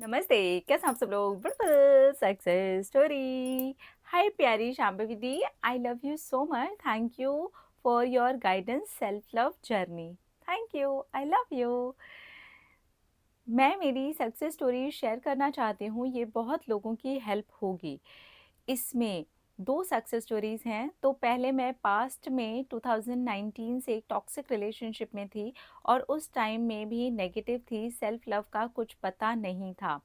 नमस्ते, कैसे हैं आप सब लोग? बिल्कुल सक्सेस स्टोरी। हाय प्यारी शांभवी दी, I love you so much. Thank you for your guidance self love journey. Thank you, I love you. मैं मेरी सक्सेस स्टोरी शेयर करना चाहती हूँ, ये बहुत लोगों की हेल्प होगी। इसमें 2 सक्सेस स्टोरीज़ हैं। तो पहले मैं पास्ट में 2019 से एक टॉक्सिक रिलेशनशिप में थी और उस टाइम में भी नेगेटिव थी, सेल्फ लव का कुछ पता नहीं था।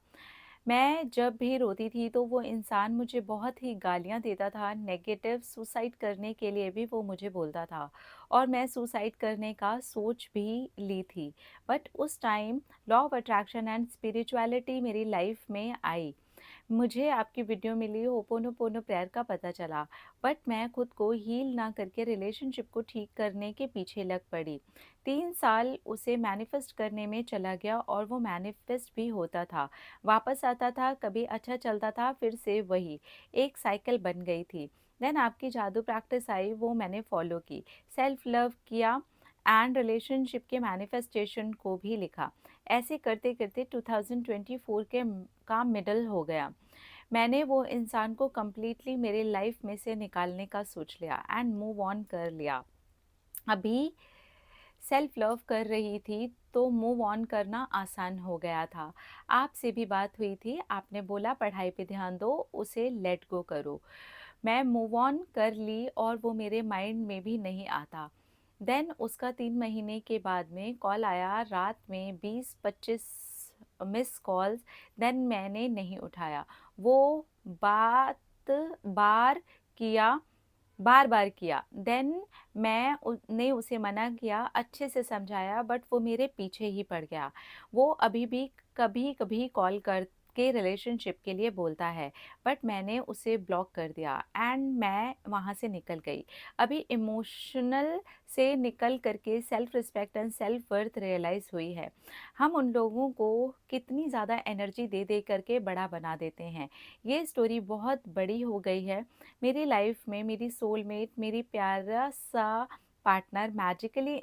मैं जब भी रोती थी तो वो इंसान मुझे बहुत ही गालियाँ देता था, नेगेटिव सुसाइड करने के लिए भी वो मुझे बोलता था और मैं सुसाइड करने का सोच भी ली थी। बट उस time law of attraction and spirituality मेरी लाइफ में आई। मुझे आपकी वीडियो मिली, होपोनोपोनो प्रेयर का पता चला, बट मैं खुद को हील ना करके रिलेशनशिप को ठीक करने के पीछे लग पड़ी। 3 साल उसे मैनिफेस्ट करने में चला गया और वो मैनिफेस्ट भी होता था, वापस आता था, कभी अच्छा चलता था, फिर से वही एक साइकिल बन गई थी। देन आपकी जादू प्रैक्टिस आई, वो मैंने फॉलो की, सेल्फ लव किया एंड रिलेशनशिप के मैनिफेस्टेशन को भी लिखा। ऐसे करते करते 2024 के का मिडल हो गया। मैंने वो इंसान को कम्प्लीटली मेरे लाइफ में से निकालने का सोच लिया एंड मूव ऑन कर लिया। अभी सेल्फ लव कर रही थी तो मूव ऑन करना आसान हो गया था। आपसे भी बात हुई थी, आपने बोला पढ़ाई पे ध्यान दो, उसे लेट गो करो। मैं मूव ऑन कर ली और वो मेरे माइंड में भी नहीं आता। देन उसका 3 महीने के बाद में कॉल आया, रात में 20-25 मिस कॉल्स। देन मैंने नहीं उठाया। वो बात बार किया बार बार किया। देन ने उसे मना किया, अच्छे से समझाया, बट वो मेरे पीछे ही पड़ गया। वो अभी भी कभी कभी कॉल करके रिलेशनशिप के लिए बोलता है, बट मैंने उसे ब्लॉक कर दिया एंड मैं वहाँ से निकल गई। अभी इमोशनल से निकल करके self respect and self worth realise हुई है। हम उन लोगों को कितनी ज़्यादा एनर्जी दे दे करके बड़ा बना देते हैं। ये स्टोरी बहुत बड़ी हो गई है। मेरी लाइफ में मेरी सोलमेट, मेरी प्यारा सा पार्टनर मैजिकली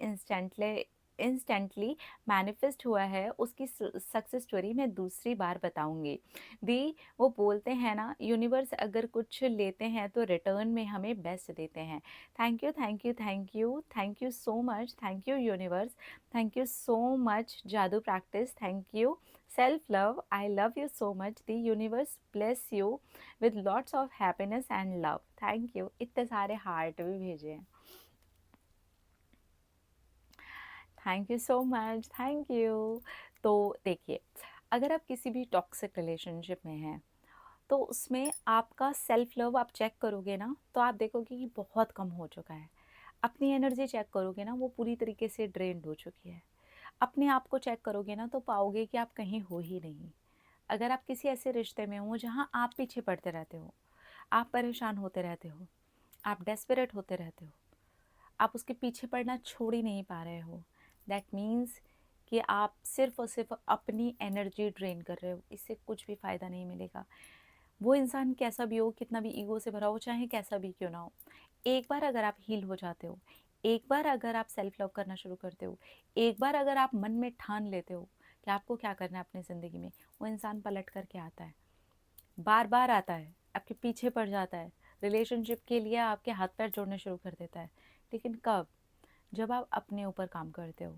इंस्टेंटली मैनिफेस्ट हुआ है। उसकी सक्सेस स्टोरी मैं दूसरी बार बताऊंगी दी। वो बोलते हैं ना, यूनिवर्स अगर कुछ लेते हैं तो रिटर्न में हमें बेस्ट देते हैं। Thank you, thank you, thank you, thank you so much. Thank you universe, thank you so much जादू practice, thank you self love, I love you so much. The universe bless you with lots of happiness and love. Thank you. इतने सारे heart भी भेजे हैं। Thank you so much, thank you. तो देखिए, अगर आप किसी भी टॉक्सिक रिलेशनशिप में हैं तो उसमें आपका सेल्फ लव आप चेक करोगे ना, तो आप देखोगे कि बहुत कम हो चुका है। अपनी एनर्जी चेक करोगे ना, वो पूरी तरीके से ड्रेन्ड हो चुकी है। अपने आप को चेक करोगे ना, तो पाओगे कि आप कहीं हो ही नहीं। अगर आप किसी ऐसे रिश्ते में हो जहाँ आप पीछे पड़ते रहते हो, आप परेशान होते रहते हो, आप डेस्परेट होते रहते हो, आप उसके पीछे पड़ना छोड़ ही नहीं पा रहे हो, दैट मीन्स कि आप सिर्फ और सिर्फ अपनी एनर्जी ड्रेन कर रहे हो। इससे कुछ भी फ़ायदा नहीं मिलेगा। वो इंसान कैसा भी हो, कितना भी ईगो से भरा हो, चाहे कैसा भी क्यों ना हो, एक बार अगर आप हील हो जाते हो, एक बार अगर आप सेल्फ लव करना शुरू करते हो, एक बार अगर आप मन में ठान लेते हो कि आपको क्या करना है अपनी ज़िंदगी में, वो इंसान पलट करके आता है, बार बार आता है, आपके पीछे पड़ जाता है, रिलेशनशिप के लिए आपके हाथ पैर जोड़ने शुरू कर देता है। लेकिन कब? जब आप अपने ऊपर काम करते हो।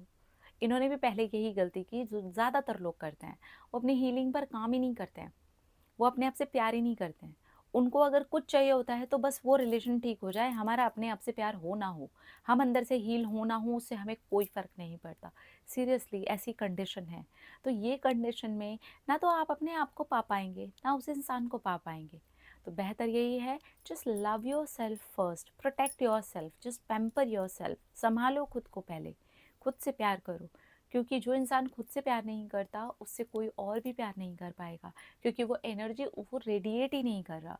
इन्होंने भी पहले यही गलती की जो ज़्यादातर लोग करते हैं। वो अपनी हीलिंग पर काम ही नहीं करते हैं, वो अपने आप से प्यार ही नहीं करते हैं। उनको अगर कुछ चाहिए होता है तो बस वो रिलेशन ठीक हो जाए, हमारा अपने आप से प्यार हो ना हो, हम अंदर से हील हो ना हो, उससे हमें कोई फ़र्क नहीं पड़ता। सीरियसली ऐसी कंडीशन है। तो ये कंडीशन में ना तो आप अपने आप को पा पाएंगे, ना उस इंसान को पा पाएंगे। तो बेहतर यही है, just love your self first, protect your self, just pamper your self. संभालो खुद को पहले, खुद से प्यार करो। क्योंकि जो इंसान खुद से प्यार नहीं करता, उससे कोई और भी प्यार नहीं कर पाएगा। क्योंकि वो एनर्जी वो रेडिएट ही नहीं कर रहा,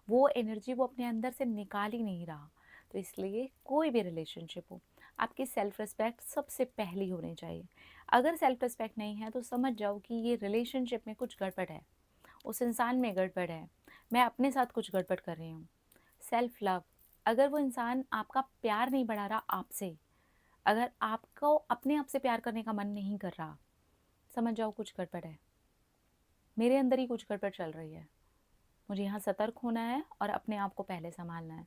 वो एनर्जी वो अपने अंदर से निकाल ही नहीं रहा। तो इसलिए कोई भी रिलेशनशिप हो, आपकी सेल्फ रिस्पेक्ट सबसे पहली होनी चाहिए। अगर सेल्फ रिस्पेक्ट नहीं है तो समझ जाओ कि ये रिलेशनशिप में कुछ गड़बड़ है, उस इंसान में गड़बड़ है, मैं अपने साथ कुछ गड़बड़ कर रही हूँ। सेल्फ लव, अगर वो इंसान आपका प्यार नहीं बढ़ा रहा आपसे, अगर आपको अपने आप से प्यार करने का मन नहीं कर रहा, समझ जाओ कुछ गड़बड़ है। मेरे अंदर ही कुछ गड़बड़ चल रही है, मुझे यहाँ सतर्क होना है और अपने आप को पहले संभालना है।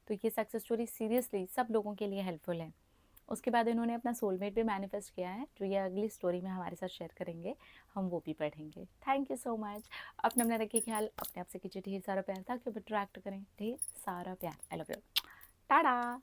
तो ये सक्सेस स्टोरी सीरियसली सब लोगों के लिए हेल्पफुल है। उसके बाद इन्होंने अपना सोलमेट भी मैनिफेस्ट किया है, जो ये अगली स्टोरी में हमारे साथ शेयर करेंगे, हम वो भी पढ़ेंगे। Thank you so much. अपना रखिए ख्याल, अपने आप से कीजिए ढेर सारा प्यार ताकि वो अट्रैक्ट करें ढेर सारा प्यार। I love you. टाटा।